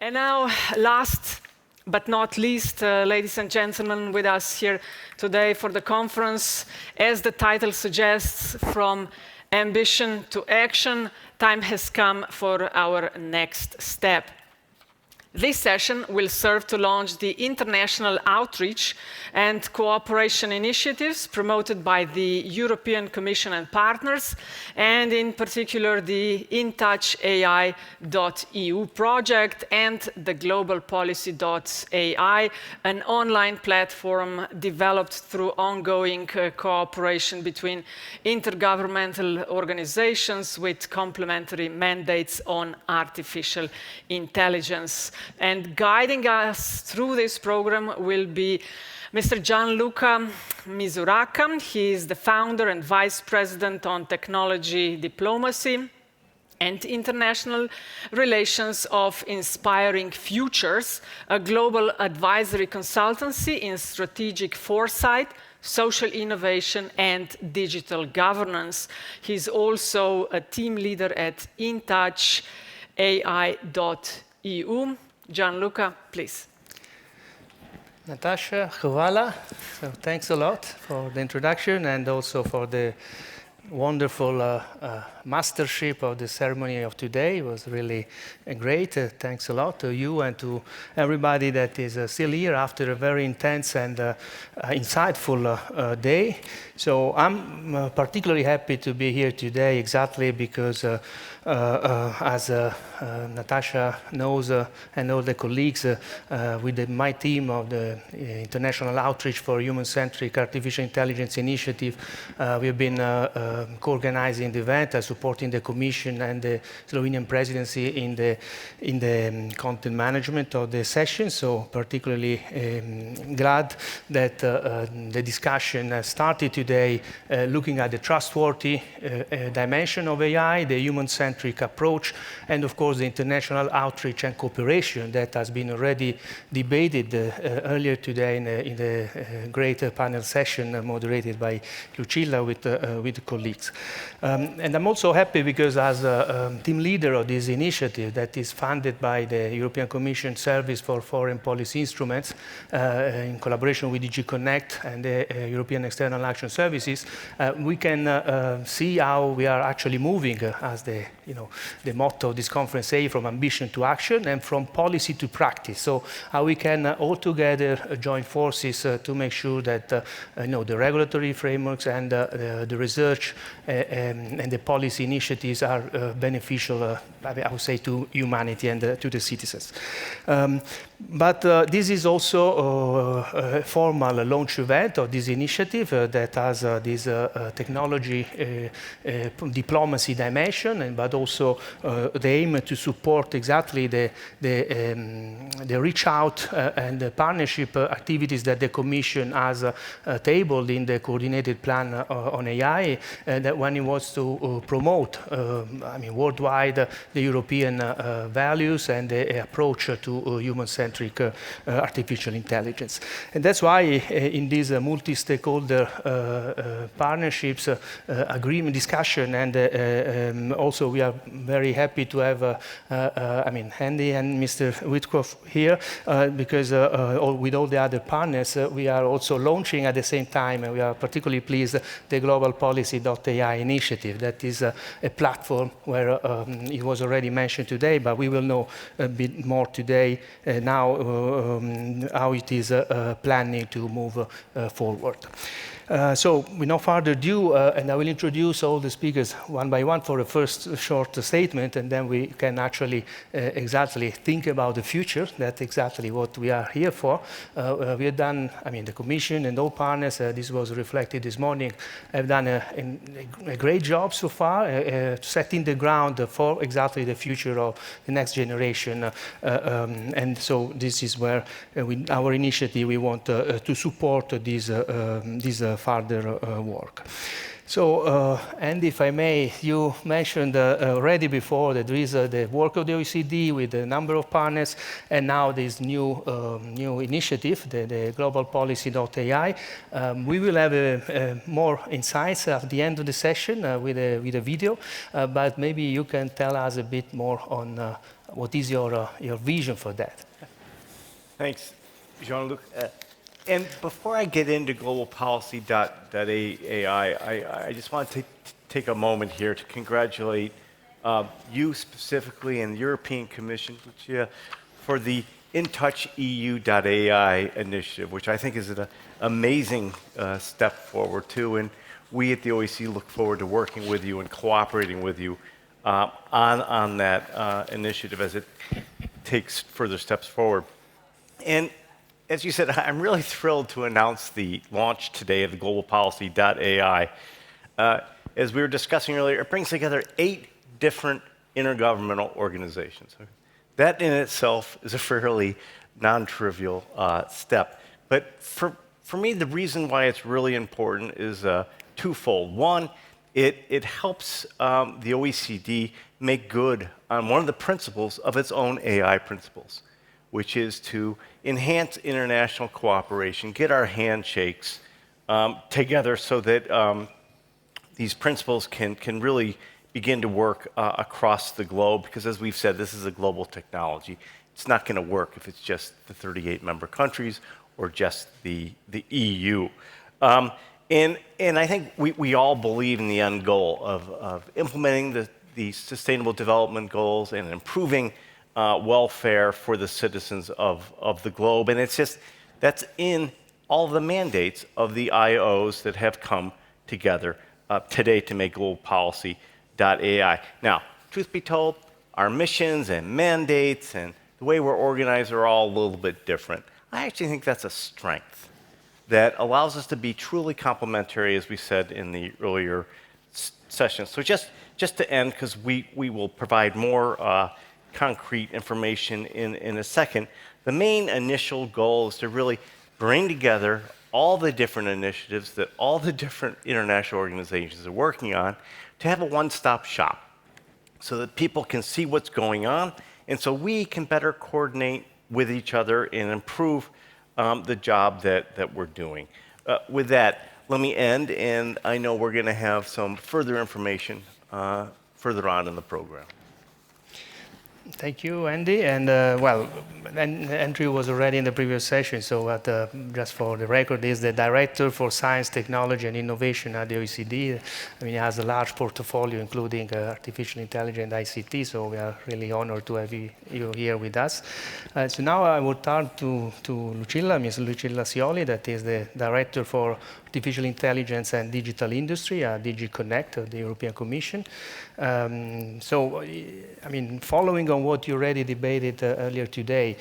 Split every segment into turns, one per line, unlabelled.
And now, last but not least, ladies and gentlemen, with us here today for the conference, as the title suggests, from ambition to action, time has come for our next step. This session will serve to launch the international outreach and cooperation initiatives promoted by the European Commission and partners, and in particular the InTouchAI.eu project and the Globalpolicy.ai, an online platform developed through ongoing cooperation between intergovernmental organizations with complementary mandates on artificial intelligence. And guiding us through this program will be Mr. Gianluca Misuraca. He is the founder and vice president on technology diplomacy and international relations of Inspiring Futures, a global advisory consultancy in strategic foresight, social innovation, and digital governance. He's also a team leader at InTouchAI.eu. Gianluca, please.
Natasha, Chwala, so thanks a lot for the introduction and also for the wonderful mastership of the ceremony of today. It was really great. Thanks a lot to you and to everybody that is still here after a very intense and insightful day. So I'm particularly happy to be here today exactly because as Natasha knows and all the colleagues with my team of the International Outreach for Human-Centric Artificial Intelligence Initiative, we've been co-organizing the event, supporting the Commission and the Slovenian presidency in the content management of the session. So particularly glad that the discussion started today looking at the trustworthy dimension of AI, the human-centric approach, and of course the international outreach and cooperation that has been already debated earlier today in the great panel session moderated by Lucilla with colleagues. And I'm also happy because as a team leader of this initiative that is funded by the European Commission Service for Foreign Policy Instruments in collaboration with DG Connect and the European External Action Services, we can see how we are actually moving as the motto of this conference say, from ambition to action and from policy to practice. So how we can all together join forces to make sure that the regulatory frameworks and the research and the policy initiatives are beneficial, I would say, to humanity and to the citizens. But this is also a formal launch event of this initiative that has this technology diplomacy dimension, but also the aim to support exactly the reach out and the partnership activities that the Commission has tabled in the coordinated plan on AI, that when it was to promote, worldwide the European values and the approach to human-centric artificial intelligence. And that's why in these multi-stakeholder partnerships agreement discussion, and also we are very happy to have Andy and Mr. Wyckoff here because with all the other partners we are also launching at the same time, and we are particularly pleased the Globalpolicy.ai initiative. That is a platform where it was already mentioned today, but we will know a bit more today now how it is planning to move forward. So with no further ado, and I will introduce all the speakers one by one for a first short statement, and then we can actually exactly think about the future. That's exactly what we are here for. We have done, the Commission and all partners, this was reflected this morning, have done a great job so far, setting the ground for exactly the future of the next generation. And so this is where with our initiative we want to support this further work. So, and if I may, you mentioned already before that there is the work of the OECD with a number of partners, and now this new initiative, the Globalpolicy.ai. We will have more insights at the end of the session with a video, but maybe you can tell us a bit more on what is your vision for that?
Thanks, Jean-Luc. And before I get into Globalpolicy.ai, I just want to take a moment here to congratulate you specifically and the European Commission, Lucilla, for the InTouchAI initiative, which I think is an amazing step forward too. And we at the OECD look forward to working with you and cooperating with you on that initiative as it takes further steps forward. And as you said, I'm really thrilled to announce the launch today of the Globalpolicy.ai. As we were discussing earlier, it brings together 8 different intergovernmental organizations. That in itself is a fairly non-trivial step. But for me, the reason why it's really important is twofold. One, it helps the OECD make good on one of the principles of its own AI principles, which is to enhance international cooperation, get our handshakes together so that these principles can really begin to work across the globe, because as we've said, this is a global technology. It's not going to work if it's just the 38 member countries or just the EU. And I think we all believe in the end goal of implementing the Sustainable Development Goals and improving welfare for the citizens of the globe. And it's just, that's in all the mandates of the IOs that have come together today to make Globalpolicy.ai. Now, truth be told, our missions and mandates and the way we're organized are all a little bit different. I actually think that's a strength that allows us to be truly complementary, as we said in the earlier session. So just to end, because we will provide more concrete information in a second, the main initial goal is to really bring together all the different initiatives that all the different international organizations are working on to have a one-stop shop so that people can see what's going on, and so we can better coordinate with each other and improve the job that we're doing. With that, let me end, and I know we're going to have some further information further on in the program.
Thank you, Andy. And well, Andrew was already in the previous session, so just for the record, he's the Director for Science, Technology and Innovation at the OECD. I mean, he has a large portfolio, including artificial intelligence and ICT, so we are really honored to have you here with us. So now I will turn to Lucilla, Ms. Lucilla Sioli, that is the Director for Artificial Intelligence and Digital Industry at DG Connect of the European Commission. So, I mean, following on what you already debated earlier today,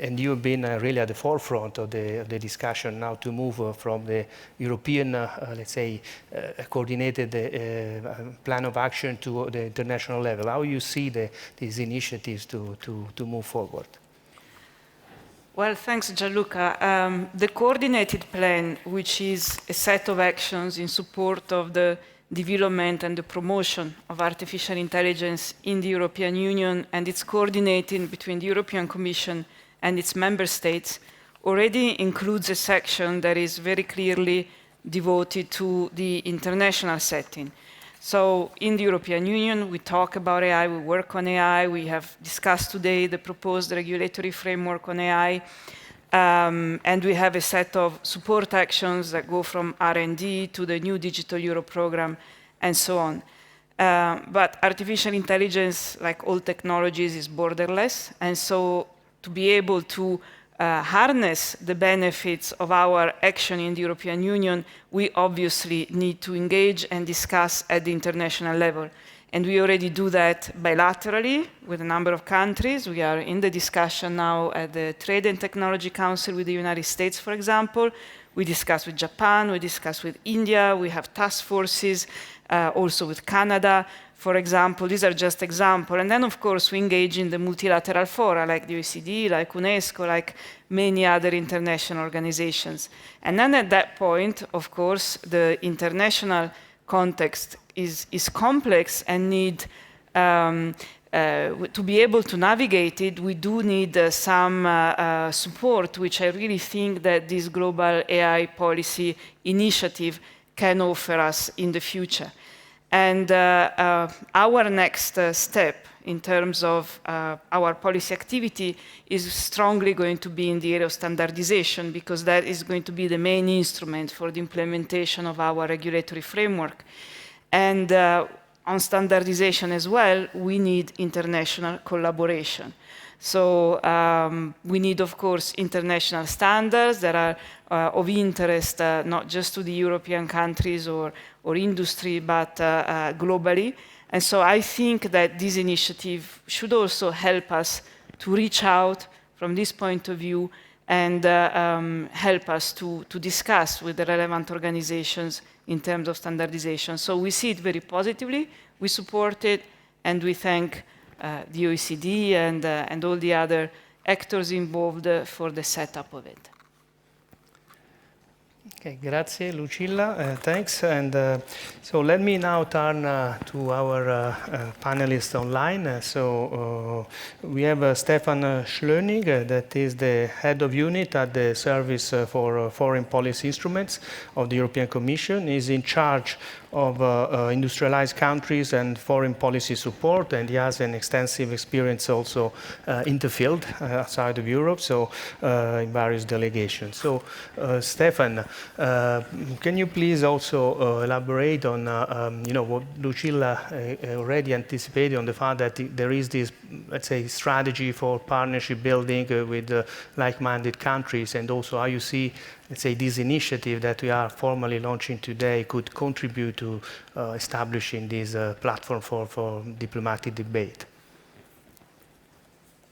and you've been really at the forefront of the discussion now to move from the European, let's say, coordinated plan of action to the international level. How you see these initiatives to move forward?
Well, thanks, Gianluca. The coordinated plan, which is a set of actions in support of the development and the promotion of artificial intelligence in the European Union, and it's coordinating between the European Commission and its member states, already includes a section that is very clearly devoted to the international setting. So in the European Union, we talk about AI, we work on AI, we have discussed today the proposed regulatory framework on AI, and we have a set of support actions that go from R&D to the new Digital Euro program and so on. But artificial intelligence, like all technologies, is borderless, and so to be able to harness the benefits of our action in the European Union, we obviously need to engage and discuss at the international level. And we already do that bilaterally with a number of countries. We are in the discussion now at the Trade and Technology Council with the United States, for example. We discuss with Japan, we discuss with India, we have task forces, also with Canada, for example. These are just examples. And then, of course, we engage in the multilateral fora, like the OECD, like UNESCO, like many other international organizations. And then at that point, of course, the international context is complex and need, to be able to navigate it, we do need some support, which I really think that this global AI policy initiative can offer us in the future. And our next step in terms of our policy activity is strongly going to be in the area of standardization, because that is going to be the main instrument for the implementation of our regulatory framework. And on standardization as well, we need international collaboration. So we need, of course, international standards that are of interest not just to the European countries or industry, but globally. And so I think that this initiative should also help us to reach out from this point of view and help us to discuss with the relevant organizations in terms of standardization. So we see it very positively, we support it, and we thank the OECD and all the other actors involved for the setup of it.
Okay, grazie Lucilla, thanks. And so let me now turn to our panelists online. We have Stefan Schleuning, that is the head of unit at the Service for Foreign Policy Instruments of the European Commission. He's in charge of industrialized countries and foreign policy support, and he has an extensive experience also in the field outside of Europe, so in various delegations. So Stefan, can you please also elaborate on what Lucilla already anticipated on the fact that there is this, let's say, strategy for partnership building with like-minded countries, and also how you see, let's say, this initiative that we are formally launching today could contribute to establishing this platform for diplomatic debate.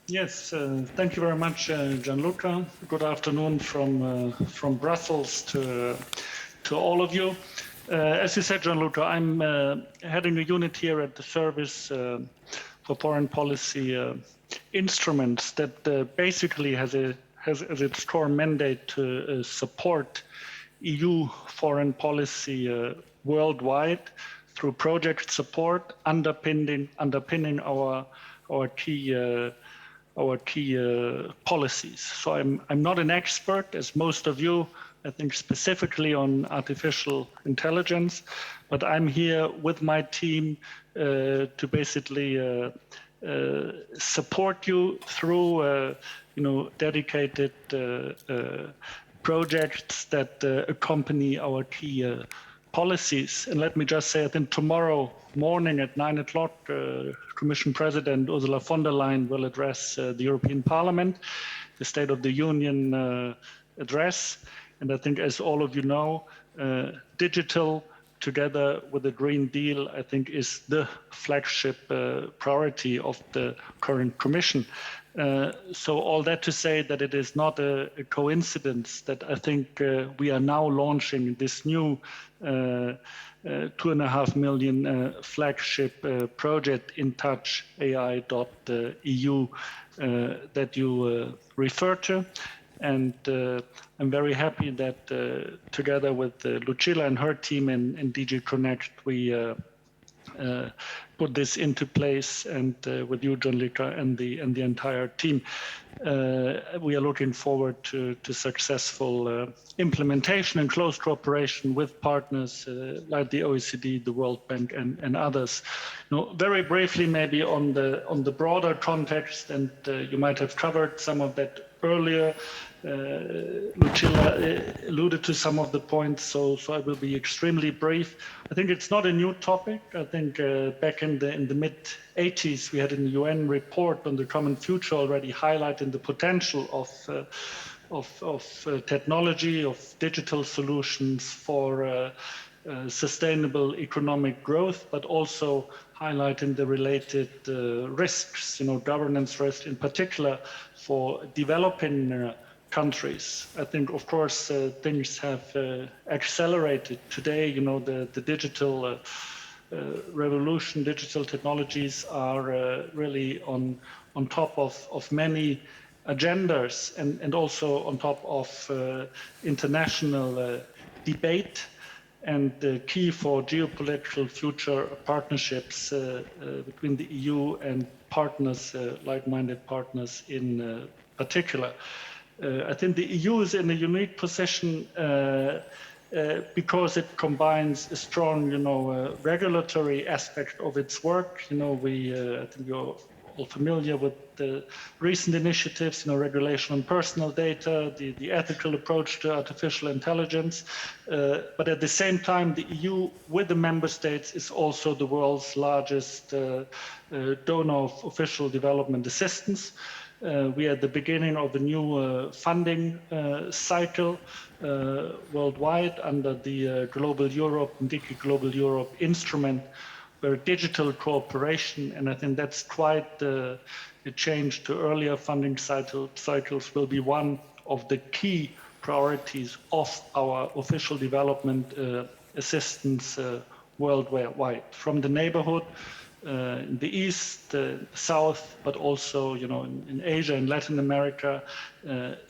Yes, thank you very much, Gianluca. Good afternoon from Brussels to all of you. As you said, Gianluca, I'm heading a unit here at the Service for Foreign Policy Instruments that basically has as its core mandate to support EU foreign policy worldwide through project support, underpinning our key policies. So I'm not an expert, as most of you, I think, specifically on artificial intelligence, but I'm here with my team to basically support you through dedicated projects that accompany our key policies. And let me just say, I think tomorrow morning at 9 o'clock, Commission President Ursula von der Leyen will address the European Parliament, the State of the Union address. And I think, as all of you know, digital together with the Green Deal, I think, is the flagship priority of the current Commission. So all that to say that it is not a coincidence that I think we are now launching this new 2.5 million flagship project, InTouchAI.eu, that you refer to. And I'm very happy that together with Lucilla and her team and DG Connect, we put this into place, and with you, Gianluca, and the entire team, we are looking forward to successful implementation and close cooperation with partners like the OECD, the World Bank, and others. Very briefly, maybe on the broader context, and you might have covered some of that earlier. Lucilla alluded to some of the points, so I will be extremely brief. I think it's not a new topic. I think back in the mid-80s, we had a UN report on the common future already highlighting the potential of technology, of digital solutions for sustainable economic growth, but also highlighting the related risks, governance risks in particular for developing countries. I think, of course, things have accelerated today. The digital revolution, digital technologies are really on top of many agendas and also on top of international debate, and the key for geopolitical future partnerships between the EU and partners, like-minded partners in particular. I think the EU is in a unique position because it combines a strong, regulatory aspect of its work. I think you're all familiar with the recent initiatives, regulation on personal data, the ethical approach to artificial intelligence. But at the same time, the EU, with the member states, is also the world's largest donor of official development assistance. We are at the beginning of a new funding cycle worldwide under the Global Europe and Global Europe instrument, where digital cooperation, and I think that's quite a change to earlier funding cycles, will be one of the key priorities of our official development assistance worldwide, from the neighborhood, in the east, south, but also in Asia, in Latin America,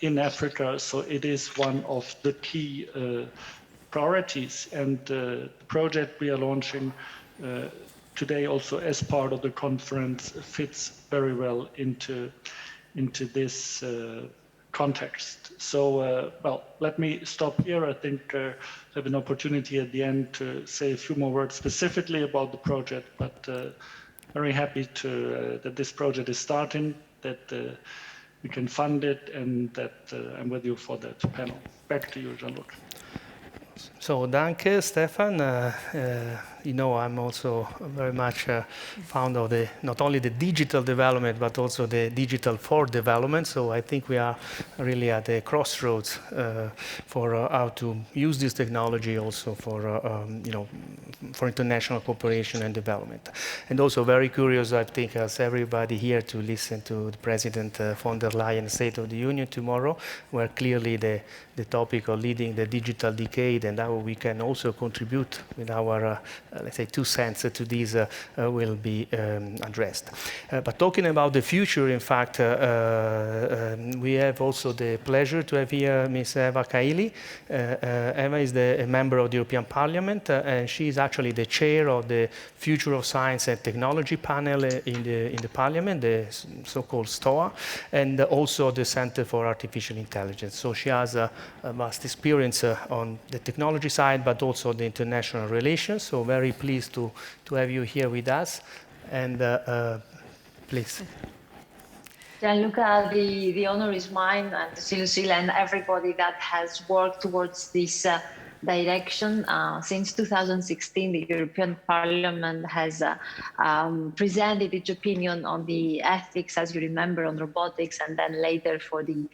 in Africa. So it is one of the key priorities, and the project we are launching today also as part of the conference fits very well into this context. So, well, let me stop here. I think I have an opportunity at the end to say a few more words specifically about the project, but very happy that this project is starting, that we can fund it, and that I'm with you for that panel. Back to you, Gianluca.
So, danke, Stefan. I'm also very much fond of not only the digital development, but also the digital for development. So I think we are really at a crossroads for how to use this technology also for international cooperation and development. And also very curious, I think, as everybody here, to listen to the President von der Leyen State of the Union tomorrow, where clearly the topic of leading the digital decade and how we can also contribute with our let's say 2 cents to this will be addressed. But talking about the future, in fact, we have also the pleasure to have here Ms. Eva Kaili. Eva is a member of the European Parliament, and she is actually the chair of the Future of Science and Technology panel in the Parliament, the so-called STOA, and also the Center for Artificial Intelligence. So she has a vast experience on the technology side, but also the international relations. So very pleased to have you here with us. And please.
Gianluca, the honor is mine, and to Lucilla and everybody that has worked towards this direction. Since 2016, the European Parliament has presented its opinion on the ethics, as you remember, on robotics, and then later for the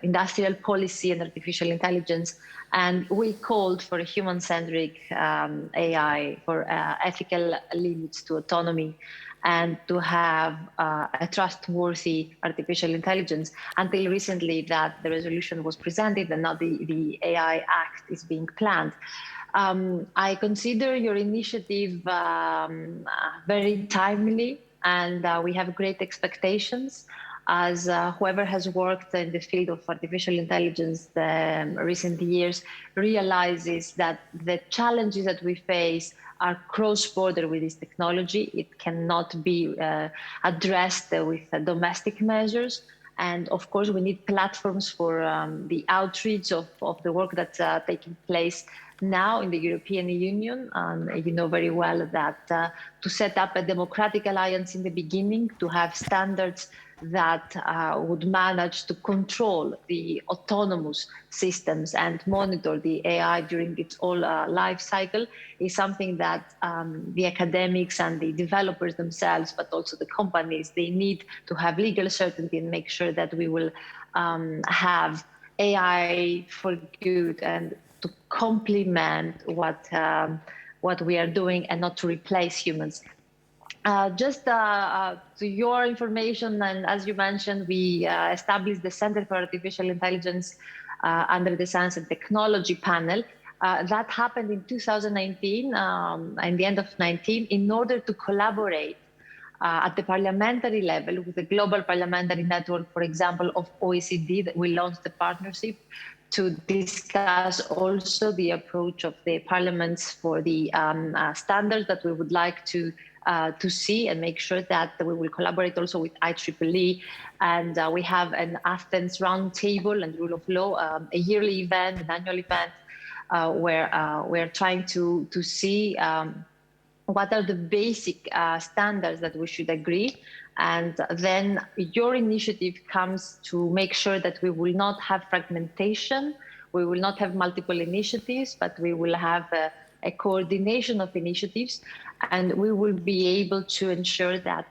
industrial policy and artificial intelligence. And we called for a human-centric AI, for ethical limits to autonomy, and to have a trustworthy artificial intelligence. Until recently, that the resolution was presented, and now the AI Act is being planned. I consider your initiative very timely, and we have great expectations. As whoever has worked in the field of artificial intelligence the recent years realizes that the challenges that we face are cross-border with this technology. It cannot be addressed with domestic measures. And of course, we need platforms for the outreach of the work that's taking place now in the European Union. You know very well that to set up a democratic alliance in the beginning, to have standards that would manage to control the autonomous systems and monitor the AI during its whole life cycle is something that the academics and the developers themselves, but also the companies, they need to have legal certainty and make sure that we will have AI for good and to complement what we are doing and not to replace humans. Just to your information, and as you mentioned, we established the Center for Artificial Intelligence under the Science and Technology panel. That happened in 2019, and the end of 2019, in order to collaborate at the parliamentary level with the Global Parliamentary Network, for example, of OECD, that we launched the partnership to discuss also the approach of the parliaments for the standards that we would like to to see and make sure that we will collaborate also with IEEE. And we have an Athens roundtable and rule of law, a yearly event, an annual event, where we're trying to see what are the basic standards that we should agree. And then your initiative comes to make sure that we will not have fragmentation, we will not have multiple initiatives, but we will have a coordination of initiatives, and we will be able to ensure that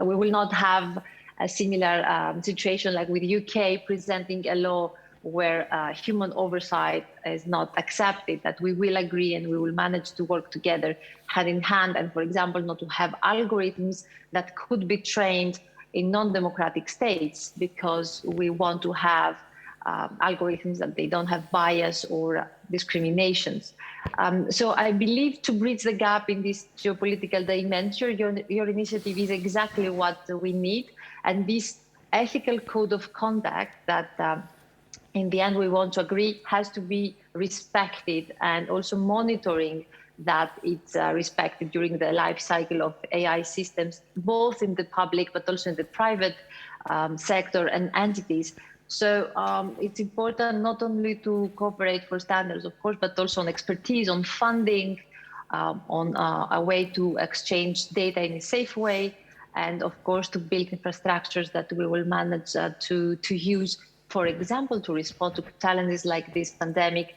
we will not have a similar situation like with UK presenting a law where human oversight is not accepted, that we will agree and we will manage to work together hand in hand. And for example, not to have algorithms that could be trained in non-democratic states, because we want to have algorithms that they don't have bias or discriminations. So I believe to bridge the gap in this geopolitical dimension, your initiative is exactly what we need. And this ethical code of conduct that in the end we want to agree has to be respected, and also monitoring that it's respected during the life cycle of AI systems, both in the public but also in the private sector and entities. So it's important not only to cooperate for standards, of course, but also on expertise, on funding, on a way to exchange data in a safe way, and of course to build infrastructures that we will manage to use, for example, to respond to challenges like this pandemic,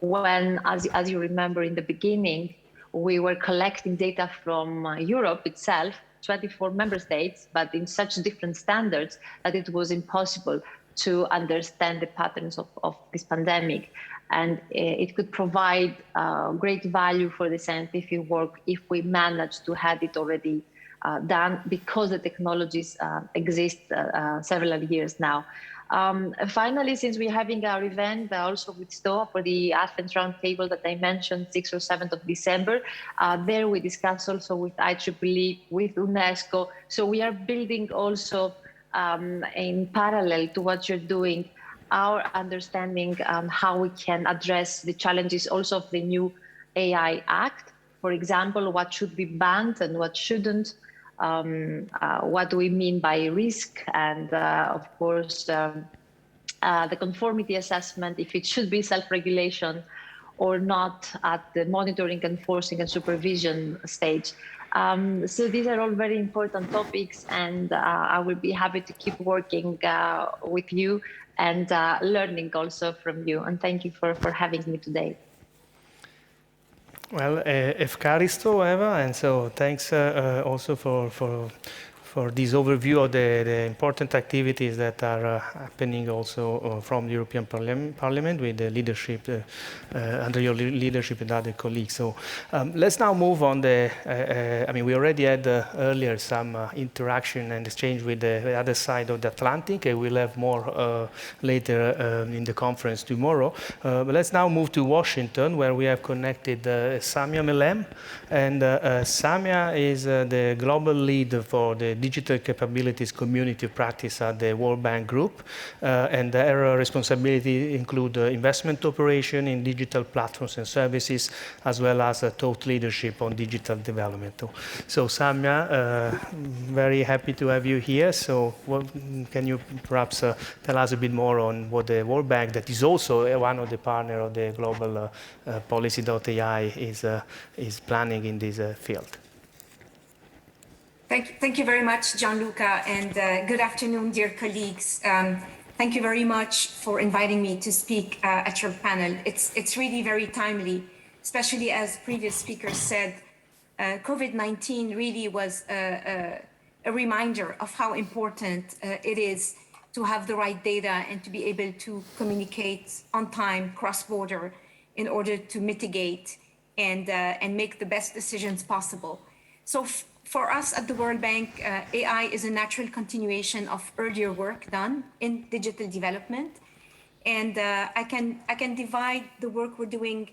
when, as you remember in the beginning, we were collecting data from Europe itself, 24 member states, but in such different standards that it was impossible to understand the patterns of this pandemic. And it could provide great value for the scientific work if we manage to have it already done, because the technologies exist several years now. Finally, since we're having our event also with STOA for the Athens Roundtable that I mentioned, 6th or 7th of December, there we discuss also with IEEE, with UNESCO. So we are building also in parallel to what you're doing, our understanding how we can address the challenges also of the new AI Act. For example, what should be banned and what shouldn't. What do we mean by risk, and of course the conformity assessment, if it should be self-regulation or not at the monitoring, enforcing and supervision stage. So these are all very important topics, and I will be happy to keep working with you and learning also from you. And thank you for having me today.
Well, Efkaristo, Eva, and so thanks also for this overview of the important activities that are happening also from the European Parliament with the leadership, under your leadership and other colleagues. So let's now move on I mean, we already had earlier some interaction and exchange with the other side of the Atlantic, and we'll have more later in the conference tomorrow. But let's now move to Washington, where we have connected Samia Melhem. And Samia is the global lead for the Digital Capabilities Community of Practice at the World Bank Group, and her responsibility include investment operation in digital platforms and services, as well as thought leadership on digital development. So Samia, very happy to have you here. So can you perhaps tell us a bit more on what the World Bank, that is also one of the partners of the Globalpolicy.ai, is planning in this field?
Thank you very much, Gianluca, and good afternoon, dear colleagues. Thank you very much for inviting me to speak at your panel. It's really very timely, especially as previous speakers said. COVID-19 really was a reminder of how important it is to have the right data and to be able to communicate on time, cross-border, in order to mitigate and make the best decisions possible. So for us at the World Bank, AI is a natural continuation of earlier work done in digital development. And I can divide the work we're doing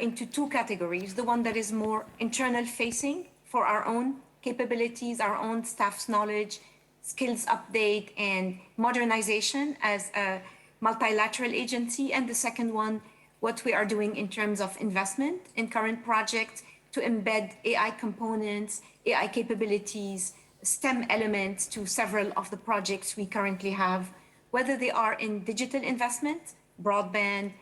into two categories. The one that is more internal facing for our own capabilities, our own staff's knowledge, skills update and modernization as a multilateral agency. And the second one, what we are doing in terms of investment in current projects to embed AI components, AI capabilities, STEM elements to several of the projects we currently have, whether they are in digital investment, broadband,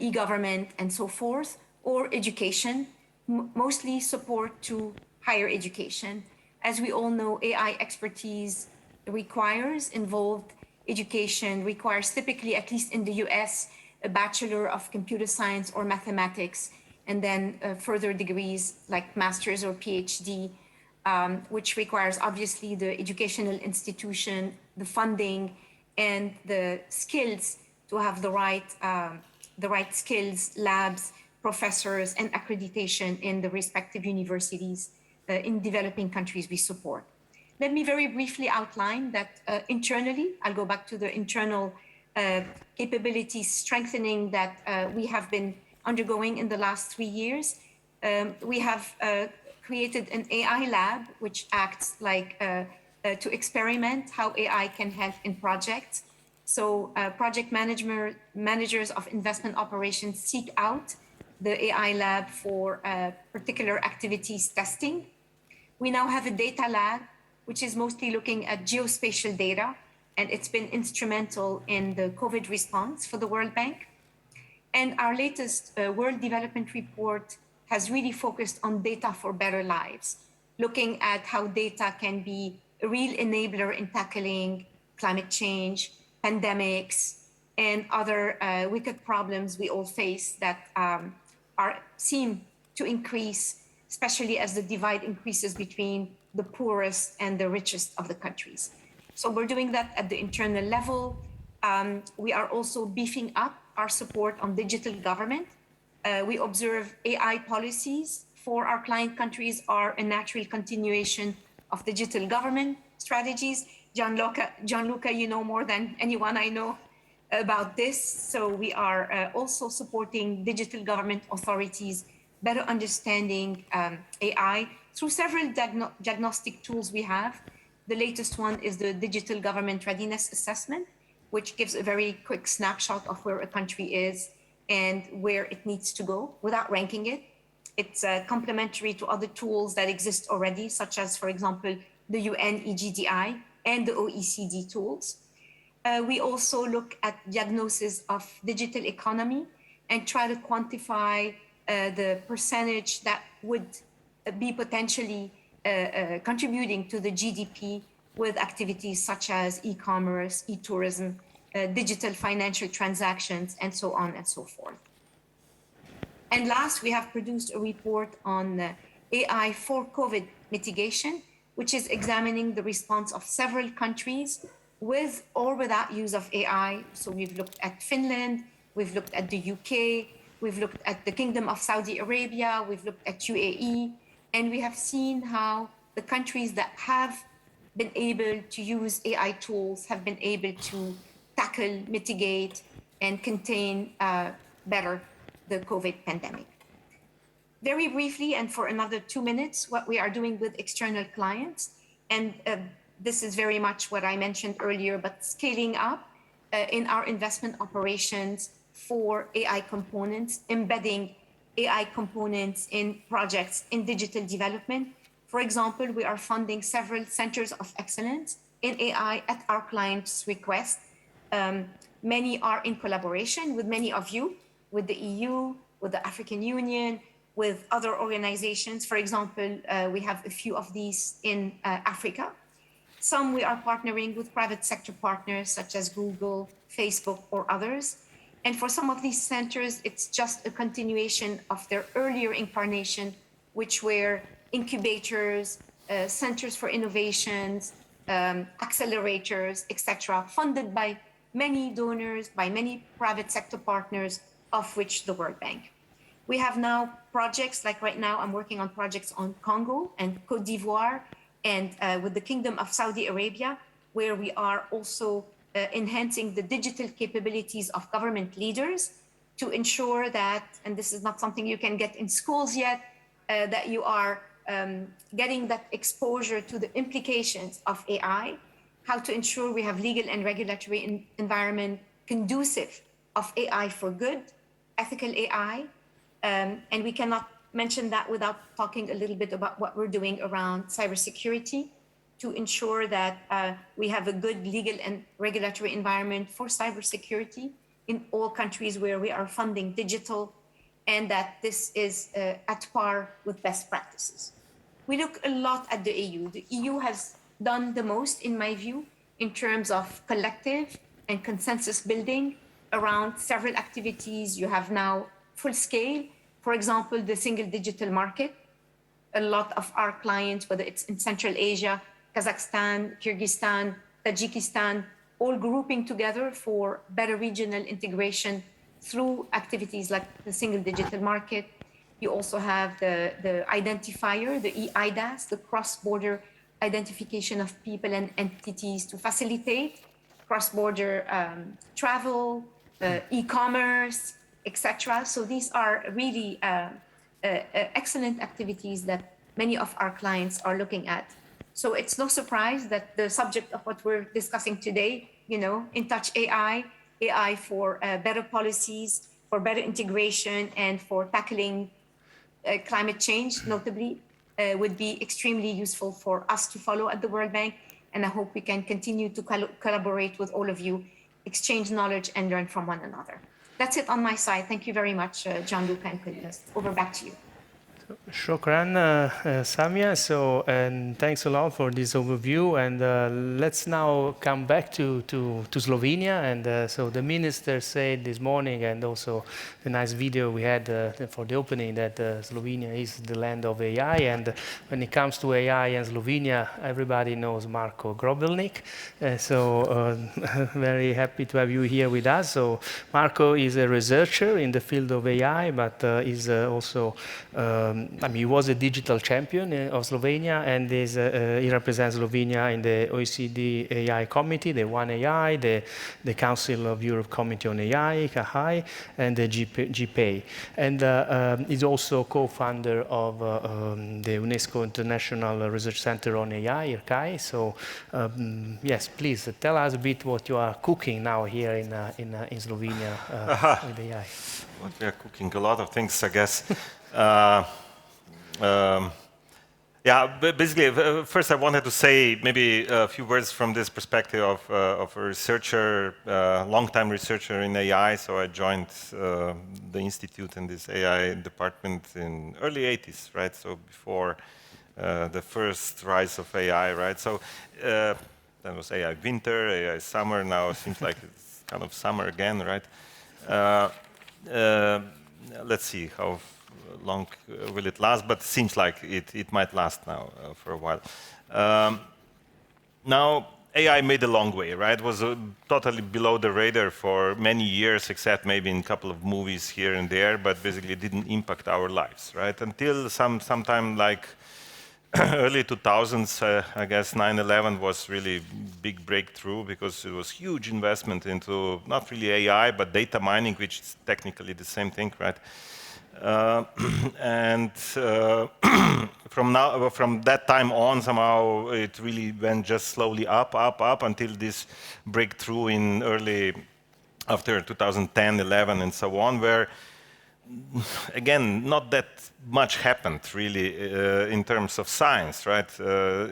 e-government, and so forth, or education, mostly support to higher education. As we all know, AI expertise requires involved education, requires typically, at least in the US, a Bachelor of Computer Science or Mathematics, and then further degrees like master's or PhD, which requires obviously the educational institution, the funding, and the skills to have the right skills, labs, professors, and accreditation in the respective universities in developing countries we support. Let me very briefly outline that internally, I'll go back to the internal capability strengthening that we have been undergoing in the last 3 years. We have created an AI lab, which acts like to experiment how AI can help in projects. So project managers of investment operations seek out the AI lab for particular activities testing. We now have a data lab, which is mostly looking at geospatial data, and it's been instrumental in the COVID response for the World Bank. And our latest World Development Report has really focused on data for better lives, looking at how data can be a real enabler in tackling climate change, pandemics, and other wicked problems we all face that seem to increase, especially as the divide increases between the poorest and the richest of the countries. So we're doing that at the internal level. We are also beefing up our support on digital government. We observe AI policies for our client countries are a natural continuation of digital government strategies. Gianluca, you know more than anyone I know about this. So we are also supporting digital government authorities, better understanding AI through several diagnostic tools we have. The latest one is the Digital Government Readiness Assessment, which gives a very quick snapshot of where a country is and where it needs to go without ranking it. It's complementary to other tools that exist already, such as, for example, the UN EGDI and the OECD tools. We also look at diagnosis of digital economy and try to quantify the percentage that would be potentially contributing to the GDP with activities such as e-commerce, e-tourism, digital financial transactions, and so on and so forth. And last, we have produced a report on AI for COVID mitigation, which is examining the response of several countries with or without use of AI. So we've looked at Finland, we've looked at the UK, we've looked at the Kingdom of Saudi Arabia, we've looked at UAE, and we have seen how the countries that have been able to use AI tools have been able to tackle, mitigate, and contain better the COVID pandemic. Very briefly, and for another 2 minutes, what we are doing with external clients, and this is very much what I mentioned earlier, but scaling up in our investment operations for AI components, embedding AI components in projects in digital development. For example, we are funding several centers of excellence in AI at our clients' request. Many are in collaboration with many of you, with the EU, with the African Union, with other organizations. For example, we have a few of these in Africa. Some we are partnering with private sector partners such as Google, Facebook, or others. And for some of these centers, it's just a continuation of their earlier incarnation, which were incubators, centers for innovations, accelerators, etc., funded by many donors, by many private sector partners, of which the World Bank. We have now projects, like right now, I'm working on projects on Congo and Cote d'Ivoire and with the Kingdom of Saudi Arabia, where we are also enhancing the digital capabilities of government leaders to ensure that, and this is not something you can get in schools yet, that you are getting that exposure to the implications of AI, how to ensure we have legal and regulatory environment conducive of AI for good, ethical AI, and we cannot mention that without talking a little bit about what we're doing around cybersecurity to ensure that we have a good legal and regulatory environment for cybersecurity in all countries where we are funding digital, and that this is at par with best practices. We look a lot at the EU. The EU has done the most, in my view, in terms of collective and consensus building around several activities. You have now full scale, for example, the single digital market. A lot of our clients, whether it's in Central Asia, Kazakhstan, Kyrgyzstan, Tajikistan, all grouping together for better regional integration through activities like the single digital market. You also have the identifier, the eIDAS, the cross-border identification of people and entities to facilitate cross-border travel, e-commerce, etc. So these are really excellent activities that many of our clients are looking at. So it's no surprise that the subject of what we're discussing today, InTouchAI, AI for better policies, for better integration, and for tackling climate change, notably, would be extremely useful for us to follow at the World Bank. And I hope we can continue to collaborate with all of you, exchange knowledge, and learn from one another. That's it on my side. Thank you very much, Gianluca and colleagues. Over back to you.
Shukran, Samia. And thanks a lot for this overview. And let's now come back to Slovenia. And so the minister said this morning, and also the nice video we had for the opening, that Slovenia is the land of AI. And when it comes to AI and Slovenia, everybody knows Marko Grobelnik. Very happy to have you here with us. So Marko is a researcher in the field of AI, but is also he was a digital champion of Slovenia, and he represents Slovenia in the OECD AI Committee, the One AI, the Council of Europe Committee on AI, CAHAI, and the GPAI. And he's also co-founder of the UNESCO International Research Center on AI, IRCAI. So yes, please tell us a bit what you are cooking now here in Slovenia with AI.
What we are cooking, a lot of things, I guess. Basically, first I wanted to say maybe a few words from this perspective of a researcher, long-time researcher in AI. So I joined the institute in this AI department in early 80s, right? So before the first rise of AI, right? So that was AI winter, AI summer. Now it seems like it's kind of summer again, right? Let's see how long will it last, but it seems like it might last now for a while. Now, AI made a long way, right? It was totally below the radar for many years, except maybe in a couple of movies here and there, but basically it didn't impact our lives, right? Until sometime like early 2000s, I guess 9/11 was really big breakthrough because it was huge investment into not really AI, but data mining, which is technically the same thing, right? From that time on, somehow it really went just slowly up until this breakthrough in after 2010, 11, and so on, where again, not that much happened really in terms of science, right?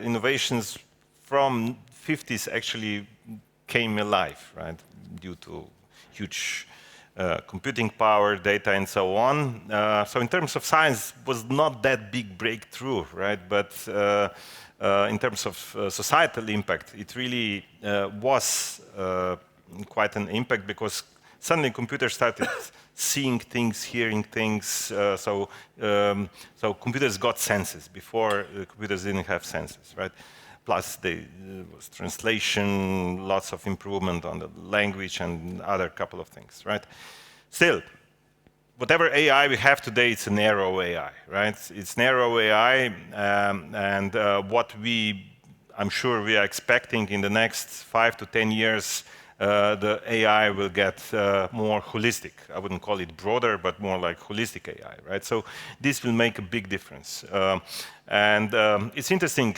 Innovations from 50s actually came alive, right? Due to huge computing power, data, and so on. So in terms of science, was not that big breakthrough, right? But in terms of societal impact, it really was quite an impact, because suddenly computers started seeing things, hearing things. So computers got senses. Before, computers didn't have senses, right? Plus, there was translation, lots of improvement on the language, and other couple of things, right? Still, whatever AI we have today, it's a narrow AI, right? It's narrow AI, and what I'm sure we are expecting in the next 5 to 10 years, the AI will get more holistic. I wouldn't call it broader, but more like holistic AI, right? So this will make a big difference. And it's interesting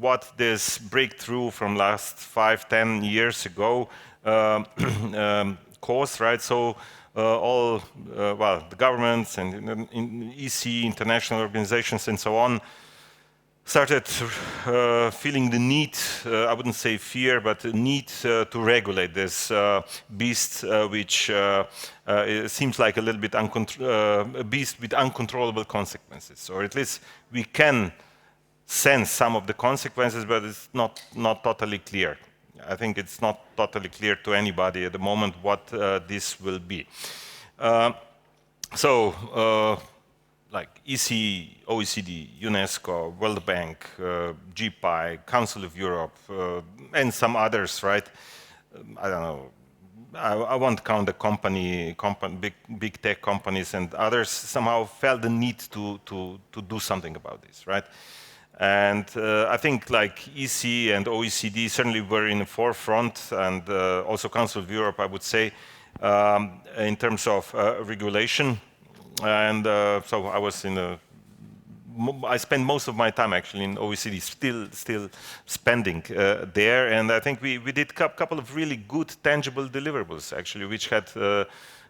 what this breakthrough from last 5, 10 years ago caused, right? So all, well, the governments and in EC, international organizations and so on, started feeling the need, I wouldn't say fear, but the need to regulate this beast, which seems like a little bit a beast with uncontrollable consequences, or at least we can sense some of the consequences, but it's not totally clear. I think it's not totally clear to anybody at the moment what this will be. Like EC, OECD, UNESCO, World Bank, GPI, Council of Europe, and some others, right? I don't know. I won't count the big tech companies and others somehow felt the need to do something about this, right? And I think like EC and OECD certainly were in the forefront, and also Council of Europe, I would say, in terms of regulation. And so I was I spent most of my time actually in OECD, still spending there. And I think we did a couple of really good tangible deliverables actually, which had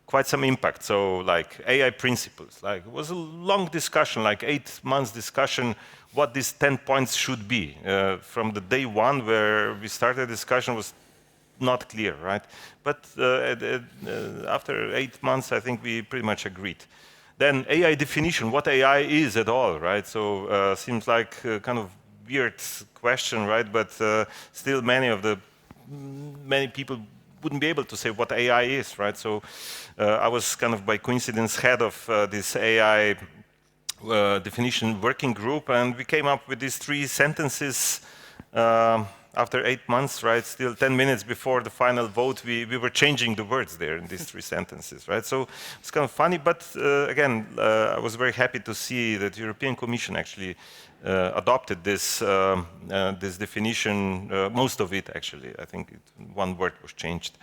quite some impact. So like AI principles, like it was a long discussion, like 8 months discussion, what these 10 points should be. From the day one where we started discussion was not clear, right? But after 8 months, I think we pretty much agreed. Then AI definition, what AI is at all, right? So seems like a kind of weird question, right? But still many people wouldn't be able to say what AI is, right? So I was kind of by coincidence head of this AI definition working group, and we came up with these 3 sentences after 8 months, right? Still 10 minutes before the final vote, we were changing the words there in these 3 sentences, right? So it's kind of funny, but again, I was very happy to see that the European Commission actually adopted this definition, most of it actually. I think one word was changed.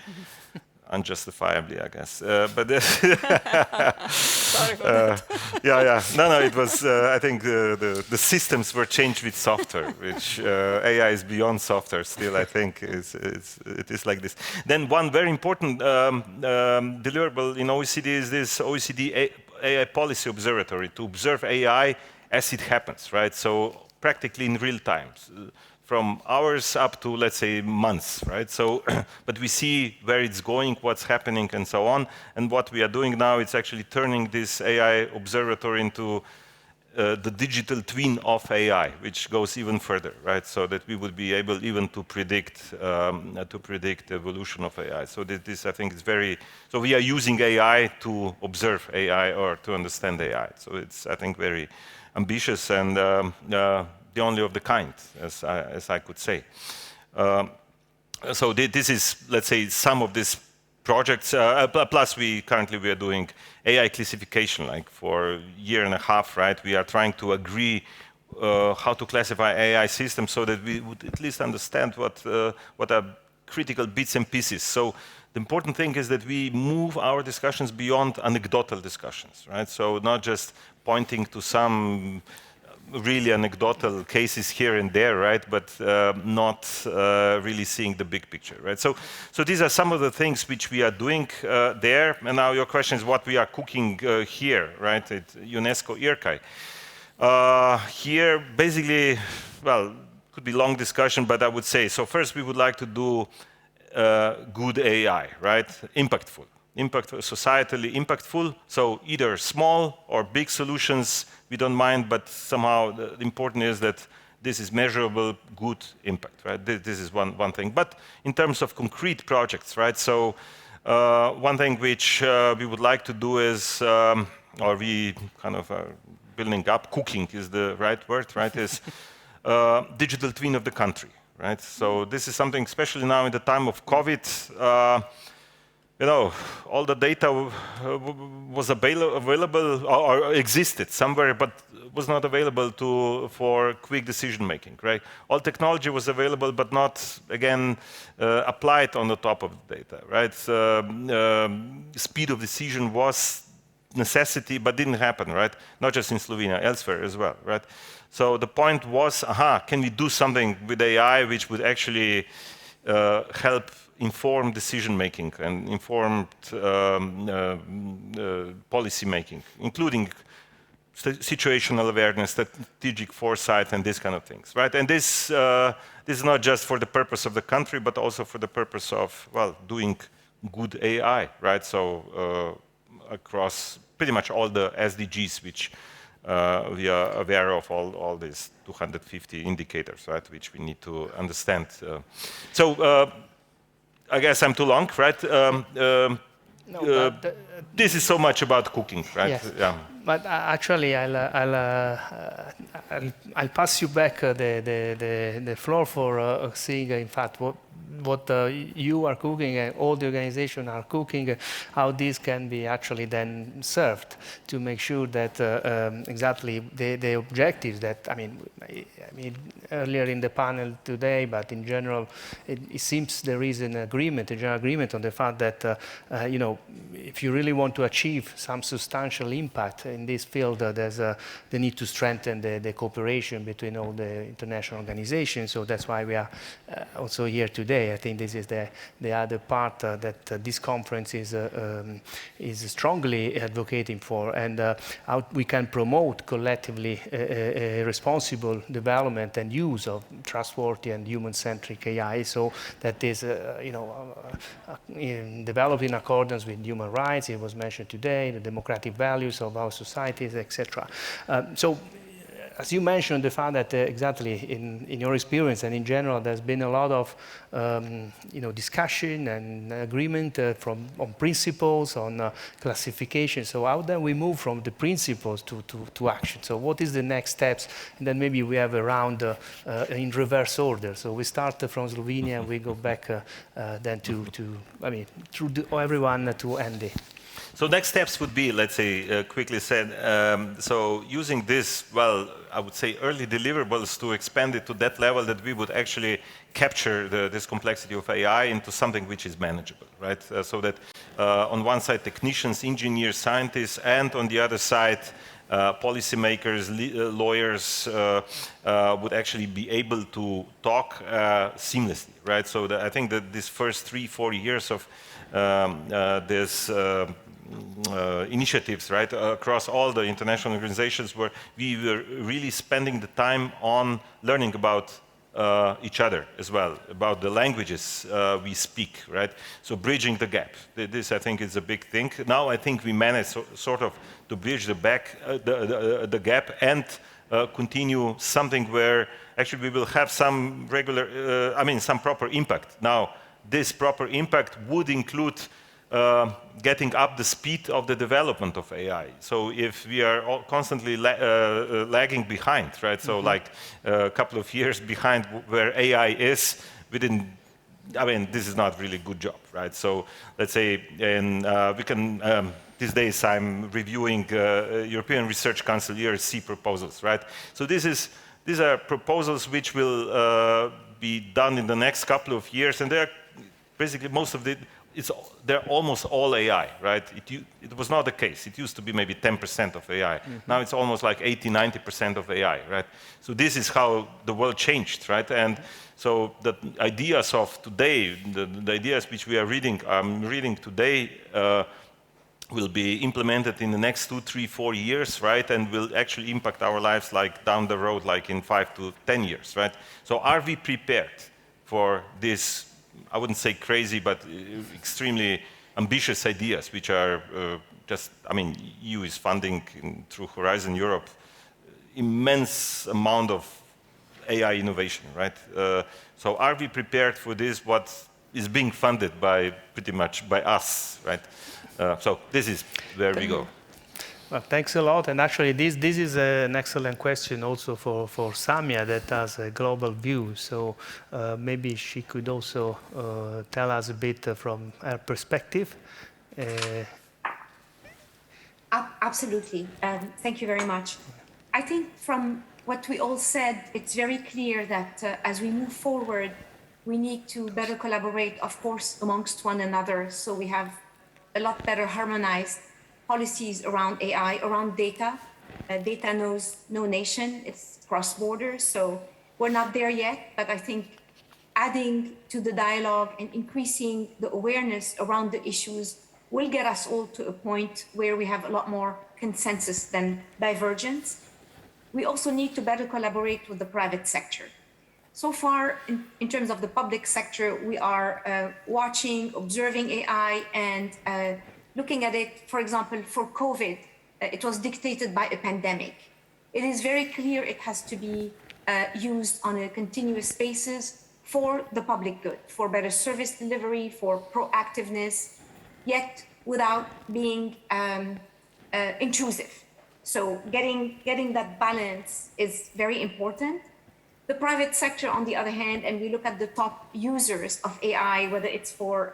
Unjustifiably, I guess. But
sorry for that.
yeah. No, it was. I think the systems were changed with software, which AI is beyond software. Still, I think it is like this. Then one very important deliverable in OECD is this OECD AI Policy Observatory to observe AI as it happens, right? So practically in real time. From hours up to, let's say, months, right? So, but we see where it's going, what's happening, and so on. And what we are doing now, it's actually turning this AI observatory into the digital twin of AI, which goes even further, right? So that we would be able even to predict the evolution of AI. So this, I think, is very. So we are using AI to observe AI or to understand AI. So it's, I think, very ambitious and. The only of the kind, as I could say. So this is, let's say, some of these projects. Plus, currently we are doing AI classification, like for a year and a half, right? We are trying to agree how to classify AI systems so that we would at least understand what are critical bits and pieces. So the important thing is that we move our discussions beyond anecdotal discussions, right? So not just pointing to some really anecdotal cases here and there, right? But not really seeing the big picture, right? So these are some of the things which we are doing there. And now your question is what we are cooking here, right? At UNESCO IRCAI. Here, basically, well, could be long discussion, but I would say, so first we would like to do good AI, right? Impactful, societally impactful. So either small or big solutions, we don't mind, but somehow the important is that this is measurable, good impact, right? This is one thing. But in terms of concrete projects, right? So one thing which we would like to do is, or we kind of are building up, cooking is the right word, right? Is digital twin of the country, right? So this is something, especially now in the time of COVID, you know, all the data was available or existed somewhere, but was not available for quick decision making, right? All technology was available, but not, again, applied on the top of the data, right? Speed of decision was necessity, but didn't happen, right? Not just in Slovenia, elsewhere as well, right? So the point was, can we do something with AI which would actually help inform decision making and informed policy making, including situational awareness, strategic foresight, and these kind of things, right? And this is not just for the purpose of the country, but also for the purpose of, well, doing good AI, right? So across pretty much all the SDGs, which we are aware of, all these 250 indicators, right, which we need to understand. So I guess I'm too long, right? This is so much about cooking, right?
Yes.
Yeah.
But actually, I'll pass you back the floor for seeing, in fact, what you are cooking and all the organization are cooking, how this can be actually then served to make sure that exactly the objectives that, I mean, earlier in the panel today, but in general, it seems there is an agreement, a general agreement on the fact that, you know, if you really want to achieve some substantial impact in this field, there's the need to strengthen the cooperation between all the international organizations. So that's why we are also here today. I think this is the other part that this conference is strongly advocating for, and how we can promote collectively a responsible development and use of trustworthy and human-centric AI, so that is, you know, developed in accordance with human rights. It was mentioned today, the democratic values of our societies, etc. So, as you mentioned, the fact that exactly in your experience and in general, there's been a lot of you know, discussion and agreement on principles, on classification. So how then we move from the principles to action? So what is the next steps? And then maybe we have a round in reverse order. So we start from Slovenia and we go back then to I mean, through everyone to Andy.
So next steps would be, let's say, quickly said, so using this, well, I would say early deliverables to expand it to that level that we would actually capture this complexity of AI into something which is manageable, right? So that on one side, technicians, engineers, scientists, and on the other side, policymakers, lawyers would actually be able to talk seamlessly, right? So I think that these first 3-4 years of this initiatives, right, across all the international organizations, where we were really spending the time on learning about each other as well, about the languages we speak, right? So bridging the gap. This, I think, is a big thing. Now I think we managed sort of to bridge the gap and continue something where actually we will have some regular, I mean, some proper impact. Now, this proper impact would include getting up the speed of the development of AI. So if we are constantly lagging behind, right? So like a couple of years behind where AI is, I mean, this is not really a good job, right? So let's say, we can, these days I'm reviewing European Research Council ERC proposals, right? So these are proposals which will be done in the next couple of years, and they're basically most of they're almost all AI, right? It was not the case. It used to be maybe 10% of AI. Now it's almost like 80-90% of AI, right? So this is how the world changed, right? And so the ideas of today, the ideas which we are reading, reading today, will be implemented in the next 2, 3, 4 years, right? And will actually impact our lives like down the road, like in 5 to 10 years, right? So are we prepared for this? I wouldn't say crazy, but extremely ambitious ideas, which are just, I mean, EU is funding through Horizon Europe immense amount of AI innovation, right? So are we prepared for this, what is being funded by pretty much by us, right? So this is where we go.
Well, thanks a lot. And actually, this is an excellent question also for Samia, that has a global view. So maybe she could also tell us a bit from her perspective.
Absolutely. Thank you very much. I think from what we all said, it's very clear that as we move forward, we need to better collaborate, of course, amongst one another. So we have a lot better harmonized policies around AI, around data. Data knows no nation, it's cross-border, so we're not there yet, but I think adding to the dialogue and increasing the awareness around the issues will get us all to a point where we have a lot more consensus than divergence. We also need to better collaborate with the private sector. So far, in terms of the public sector, we are watching, observing AI and looking at it, for example, for COVID, it was dictated by a pandemic. It is very clear it has to be used on a continuous basis for the public good, for better service delivery, for proactiveness, yet without being intrusive. So getting that balance is very important. The private sector, on the other hand, and we look at the top users of AI, whether it's for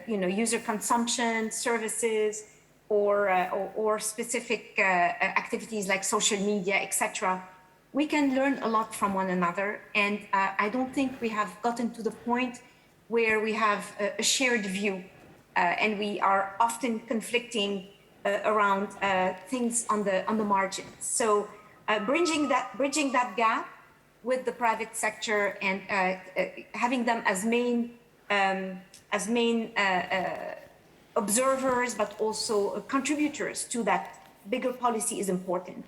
user consumption, services, or specific activities like social media, etc., we can learn a lot from one another. And I don't think we have gotten to the point where we have a shared view, and we are often conflicting around things on the margins. So bridging that gap with the private sector and having them as main observers, but also contributors to that bigger policy is important.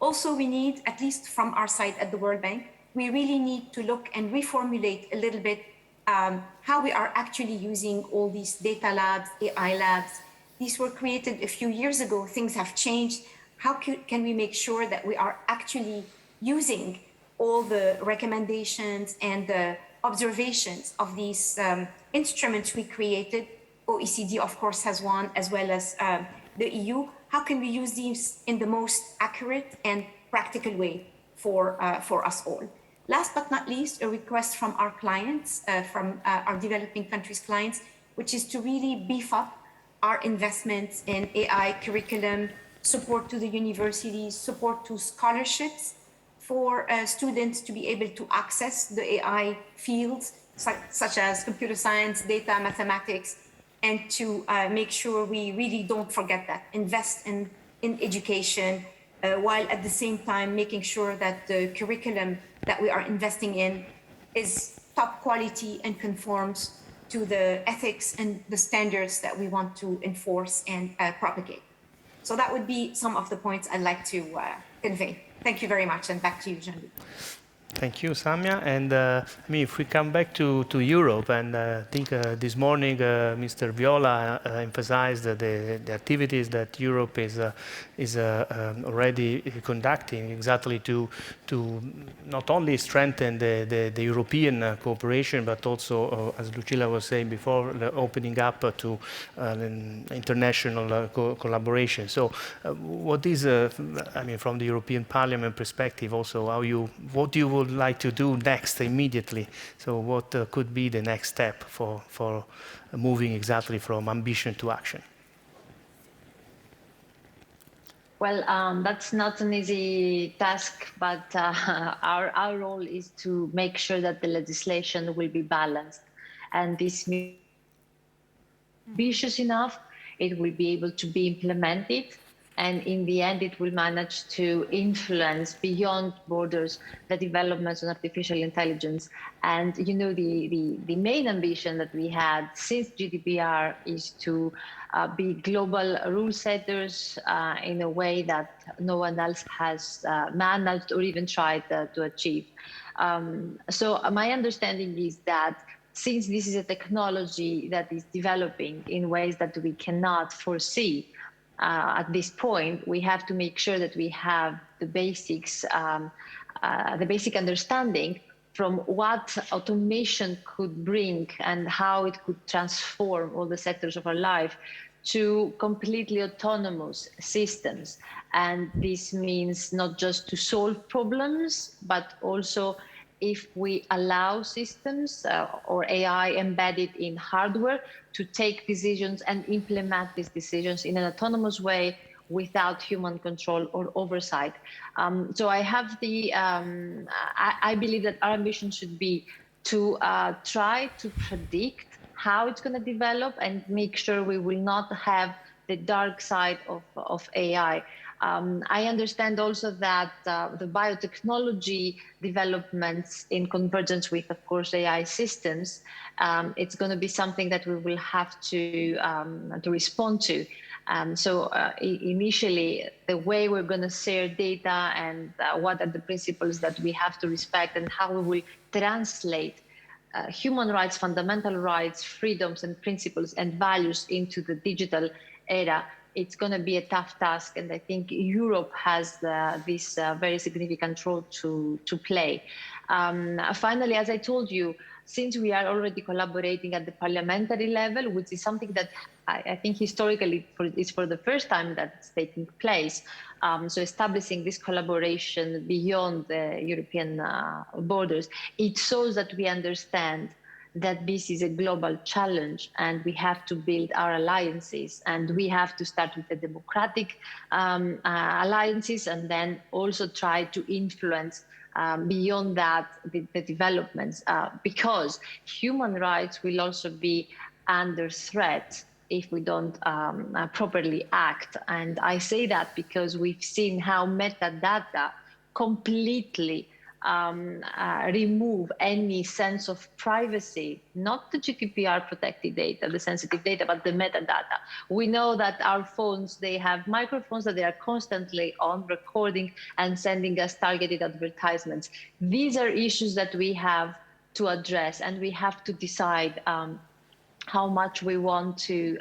Also, we need, at least from our side at the World Bank, we really need to look and reformulate a little bit how we are actually using all these data labs, AI labs. These were created a few years ago. Things have changed. How can we make sure that we are actually using all the recommendations and the observations of these instruments we created? OECD, of course, has one, as well as the EU. How can we use these in the most accurate and practical way for us all? Last but not least, a request from our clients, from our developing countries' clients, which is to really beef up our investments in AI curriculum, support to the universities, support to scholarships for students to be able to access the AI fields, such as computer science, data, mathematics, and to make sure we really don't forget that, invest in education, while at the same time making sure that the curriculum that we are investing in is top quality and conforms to the ethics and the standards that we want to enforce and propagate. So that would be some of the points I'd like to convey. Thank you very much, and back to you, Gianluca.
Thank you, Samia. And if we come back to Europe, and I think this morning Mr. Viola emphasized the activities that Europe is already conducting exactly to not only strengthen the European cooperation, but also, as Lucilla was saying before, the opening up to international collaboration. So what is, from the European Parliament perspective also, what you would like to do next immediately? So what could be the next step for moving exactly from ambition to action?
Well, that's not an easy task, but our role is to make sure that the legislation will be balanced, and this means ambitious enough, it will be able to be implemented, and in the end, it will manage to influence beyond borders the developments on artificial intelligence. And the main ambition that we had since GDPR is to be global rule setters in a way that no one else has managed or even tried to achieve. So my understanding is that since this is a technology that is developing in ways that we cannot foresee, at this point, we have to make sure that we have the basics, the basic understanding from what automation could bring and how it could transform all the sectors of our life to completely autonomous systems. And this means not just to solve problems, but also if we allow systems or AI embedded in hardware to take decisions and implement these decisions in an autonomous way without human control or oversight. So I have I believe that our ambition should be to try to predict how it's going to develop and make sure we will not have the dark side of AI. I understand also that the biotechnology developments in convergence with, of course, AI systems, it's going to be something that we will have to respond to. Initially, the way we're going to share data and what are the principles that we have to respect and how we will translate human rights, fundamental rights, freedoms and principles and values into the digital era, it's going to be a tough task. And I think Europe has this very significant role to play. Finally, as I told you, since we are already collaborating at the parliamentary level, which is something that I think historically is for the first time that's taking place. So establishing this collaboration beyond the European borders, it shows that we understand that this is a global challenge and we have to build our alliances, and we have to start with the democratic alliances and then also try to influence beyond that the developments, because human rights will also be under threat if we don't properly act. And I say that because we've seen how metadata completely remove any sense of privacy, not the GDPR protected data, the sensitive data, but the metadata. We know that our phones, they have microphones that they are constantly on recording and sending us targeted advertisements. These are issues that we have to address, and we have to decide how much we want to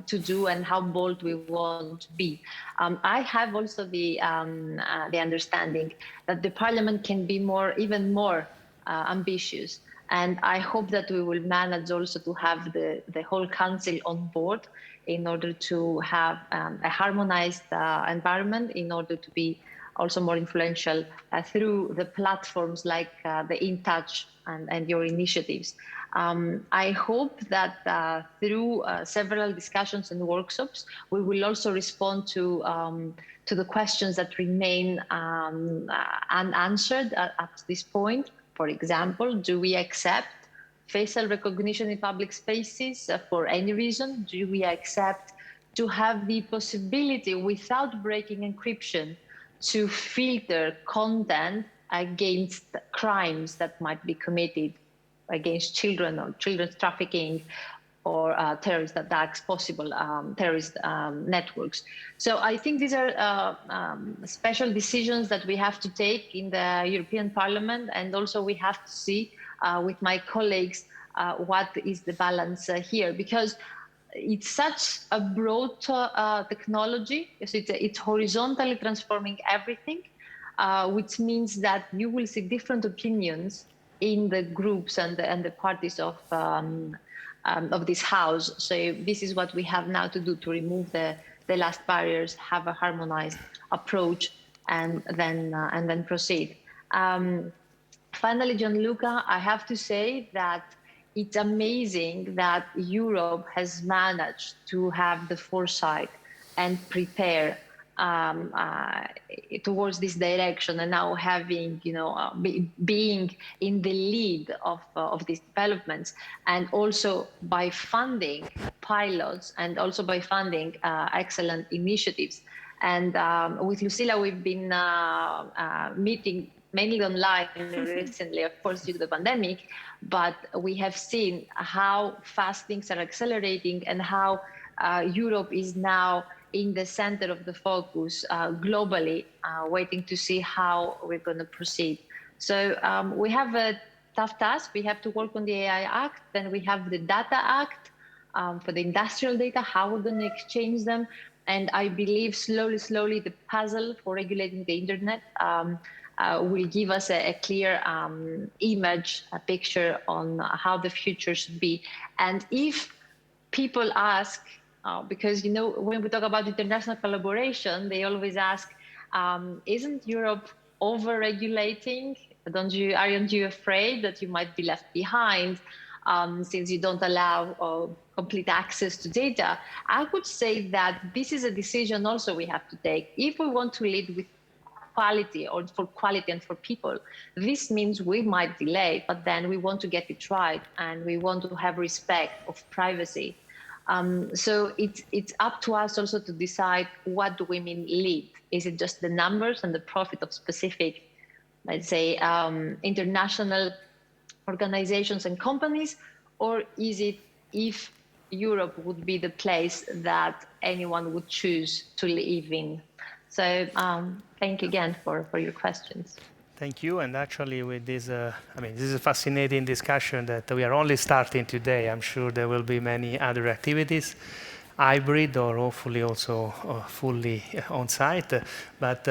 do and how bold we want to be. I have also the understanding that the Parliament can be even more ambitious, and I hope that we will manage also to have the whole Council on board in order to have a harmonized environment, in order to be also more influential through the platforms like the InTouch and your initiatives. I hope that through several discussions and workshops, we will also respond to the questions that remain unanswered at this point. For example, do we accept facial recognition in public spaces for any reason? Do we accept to have the possibility, without breaking encryption, to filter content against crimes that might be committed against children or children's trafficking or terrorist attacks, possible terrorist networks? So I think these are special decisions that we have to take in the European Parliament, and also we have to see with my colleagues what is the balance here, because it's such a broad technology. It's horizontally transforming everything, which means that you will see different opinions in the groups and the parties of this house. So this is what we have now to do, to remove the last barriers, have a harmonized approach, and then proceed. Finally, Gianluca, I have to say that it's amazing that Europe has managed to have the foresight and prepare towards this direction, and now having, being in the lead of these developments, and also by funding pilots and also by funding excellent initiatives. And with Lucilla, we've been meeting mainly online recently, of course, due to the pandemic, but we have seen how fast things are accelerating and how Europe is now in the center of the focus globally, waiting to see how we're going to proceed. So we have a tough task. We have to work on the AI Act, then we have the Data Act for the industrial data, how we're going to exchange them. And I believe slowly the puzzle for regulating the internet will give us a clear image, a picture on how the future should be. And if people ask, because when we talk about international collaboration, they always ask, isn't Europe over-regulating? Aren't you afraid that you might be left behind since you don't allow complete access to data? I would say that this is a decision also we have to take. If we want to lead with quality, or for quality and for people, this means we might delay, but then we want to get it right, and we want to have respect of privacy. So it's up to us also to decide, what do we mean lead? Is it just the numbers and the profit of specific, let's say, international organizations and companies, or is it if Europe would be the place that anyone would choose to live in? So thank you again for your questions.
Thank you. And actually, with this, I mean, this is a fascinating discussion that we are only starting today. I'm sure there will be many other activities, hybrid or hopefully also fully on site. But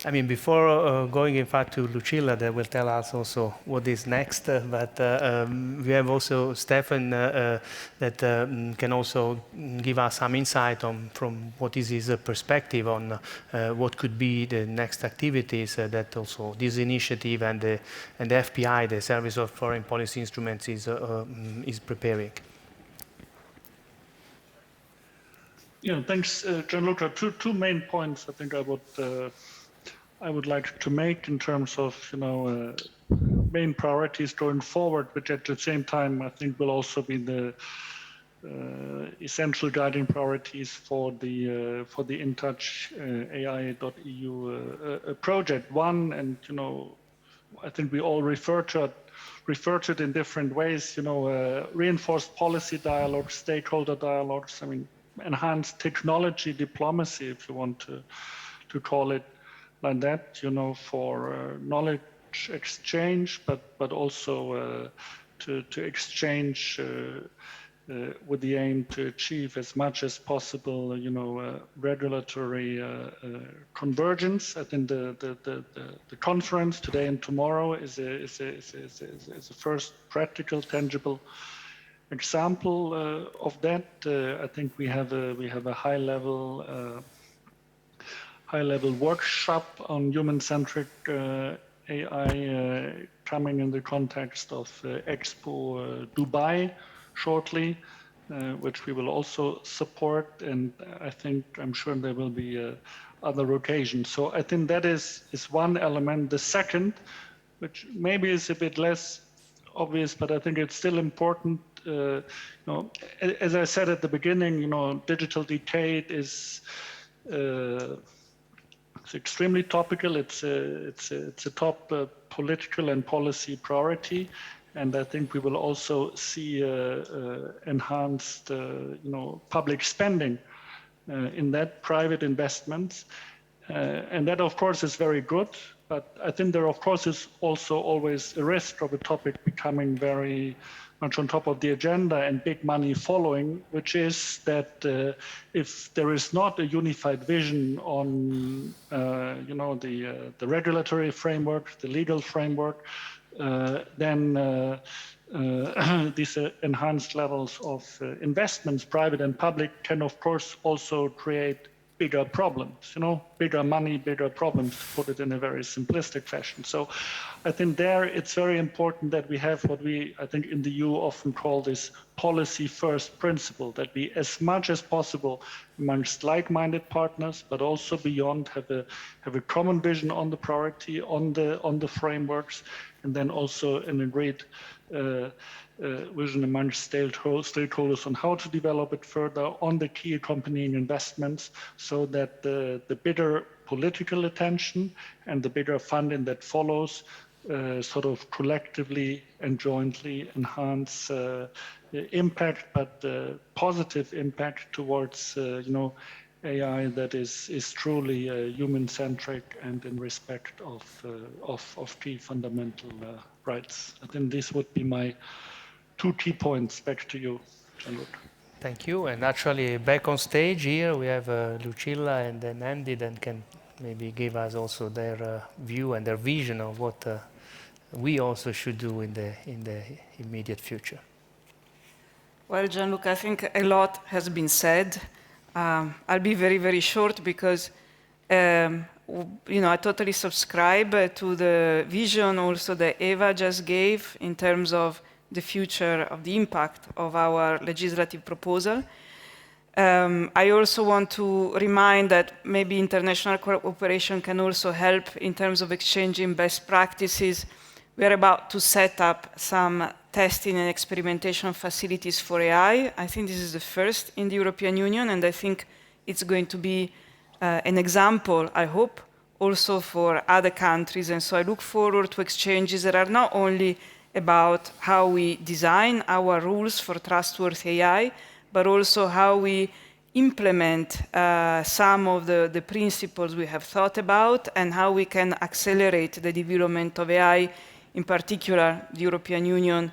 I mean, before going in fact to Lucilla, that will tell us also what is next. But we have also Stefan that can also give us some insight on from what is his perspective on what could be the next activities that also this initiative and the FPI, the Service of Foreign Policy Instruments, is preparing.
Yeah, thanks, Gianluca. Two main points I think I would like to make in terms of main priorities going forward, which at the same time I think will also be the essential guiding priorities for the InTouchAI.eu project. One, and I think we all refer to it in different ways. Reinforced policy dialogue, stakeholder dialogues. I mean, enhanced technology diplomacy, if you want to call it like that, for knowledge exchange, but also to exchange with the aim to achieve as much as possible, regulatory convergence. I think the conference today and tomorrow is a first practical, tangible example of that. I think we have a high level workshop on human-centric AI coming in the context of Expo Dubai shortly, which we will also support, and I'm sure there will be other occasions. So I think that is one element. The second, which maybe is a bit less obvious, but I think it's still important. As I said at the beginning, digital decade is it's extremely topical. It's a top political and policy priority, and I think we will also see enhanced, public spending in that, private investments, and that of course is very good. But I think there of course is also always a risk of a topic becoming very much on top of the agenda and big money following, which is that if there is not a unified vision on the regulatory framework, the legal framework, then these enhanced levels of investments, private and public, can of course also create bigger problems, bigger money, bigger problems, to put it in a very simplistic fashion. So I think there it's very important that we have what we, I think in the EU often call this policy first principle, that we as much as possible amongst like-minded partners, but also beyond, have a common vision on the priority, on the frameworks, and then also an agreed vision amongst stakeholders on how to develop it further, on the key accompanying investments, so that the bigger political attention and the bigger funding that follows sort of collectively and jointly enhance impact, but positive impact towards AI that is truly human-centric and in respect of key fundamental rights. I think this would be my 2 key points. Back to you, Gianluca.
Thank you. And actually, back on stage here, we have Lucilla and then Andy, that can maybe give us also their view and their vision of what we also should do in the immediate future.
Well, Gianluca, I think a lot has been said. I'll be very, very short because I totally subscribe to the vision also that Eva just gave in terms of the future of the impact of our legislative proposal. I also want to remind that maybe international cooperation can also help in terms of exchanging best practices. We are about to set up some testing and experimentation facilities for AI. I think this is the first in the European Union, and I think it's going to be an example, I hope, also for other countries. And so I look forward to exchanges that are not only about how we design our rules for trustworthy AI, but also how we implement some of the principles we have thought about and how we can accelerate the development of AI. In particular, the European Union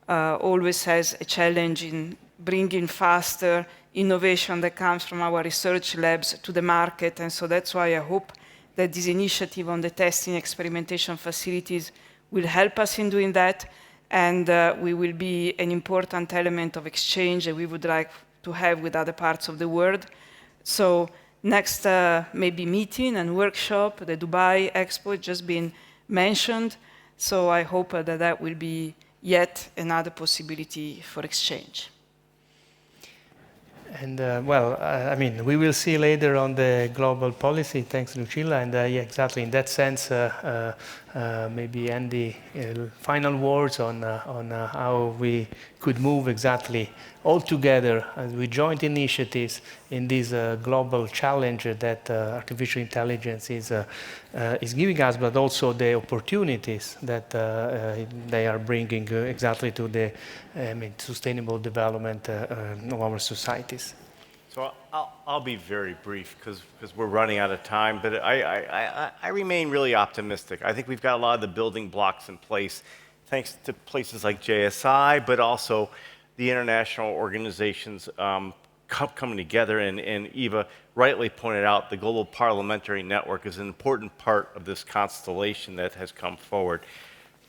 always has a challenge in bringing faster innovation that comes from our research labs to the market. And so that's why I hope that this initiative on the testing experimentation facilities will help us in doing that. And we will be an important element of exchange that we would like to have with other parts of the world. So next maybe meeting and workshop, the Dubai Expo has just been mentioned. So I hope that that will be yet another possibility for exchange.
And well, I mean, we will see later on the global policy. Thanks, Lucilla. And yeah, exactly in that sense, maybe Andy, final words on how we could move exactly all together as we joint initiatives in this global challenge that artificial intelligence is giving us, but also the opportunities that they are bringing exactly to the sustainable development of our societies.
So I'll be very brief because we're running out of time, but I remain really optimistic. I think we've got a lot of the building blocks in place thanks to places like JSI, but also the international organizations coming together. And Eva rightly pointed out the Global Parliamentary Network is an important part of this constellation that has come forward.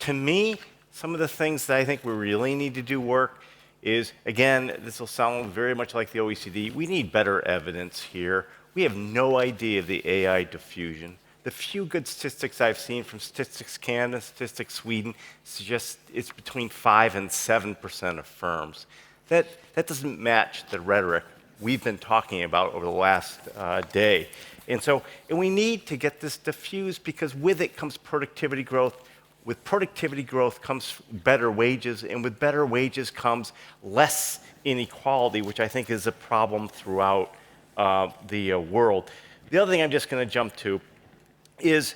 To me, some of the things that I think we really need to do work is, again, this will sound very much like the OECD, we need better evidence here. We have no idea of the AI diffusion. The few good statistics I've seen from Statistics Canada, Statistics Sweden, suggest it's between 5 and 7% of firms. That doesn't match the rhetoric we've been talking about over the last day. And we need to get this diffused because with it comes productivity growth. With productivity growth comes better wages, and with better wages comes less inequality, which I think is a problem throughout the world. The other thing I'm just going to jump to is,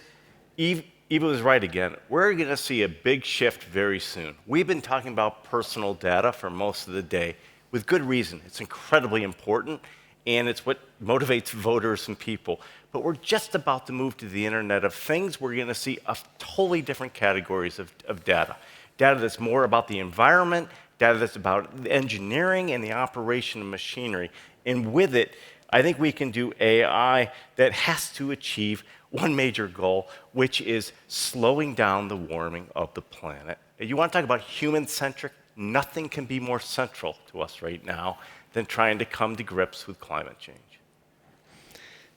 Eva was right again. We're going to see a big shift very soon. We've been talking about personal data for most of the day, with good reason. It's incredibly important, and it's what motivates voters and people. But we're just about to move to the Internet of Things. We're going to see totally different categories of data. Data that's more about the environment, data that's about engineering and the operation of machinery. And with it, I think we can do AI that has to achieve one major goal, which is slowing down the warming of the planet. You want to talk about human-centric? Nothing can be more central to us right now than trying to come to grips with climate change.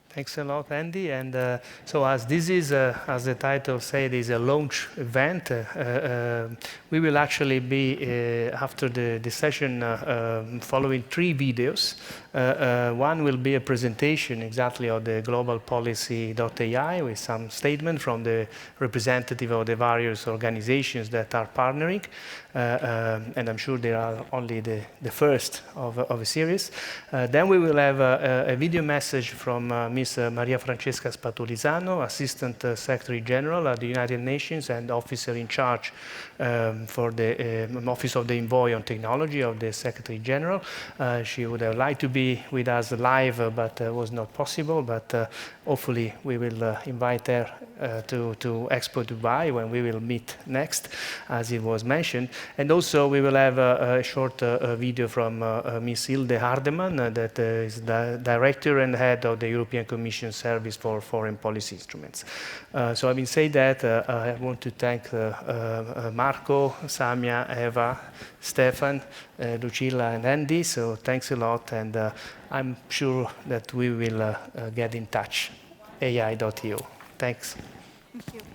Thanks a lot, Andy. And so as this is, as the title said, is a launch event, we will actually be, after the session, following 3 videos. One will be a presentation exactly of the Globalpolicy.ai with some statement from the representative of the various organizations that are partnering. And I'm sure they are only the first of a series. Then we will have a video message from Ms. Maria Francesca Spatolizano, Assistant Secretary General at the United Nations and officer in charge for the Office of the Envoy on Technology of the Secretary General. She would have liked to be with us live, but was not possible. But hopefully we will invite her to Expo Dubai when we will meet next, as it was mentioned. And also we will have a short video from Ms. Hilde Hardeman, that is the Director and Head of the European Commission Service for Foreign Policy Instruments. So having said that, I want to thank Marko, Samia, Eva, Stefan, Lucilla, and Andy. So thanks a lot, and I'm sure that we will get in touch. AI.eu. Thanks.
Thank you.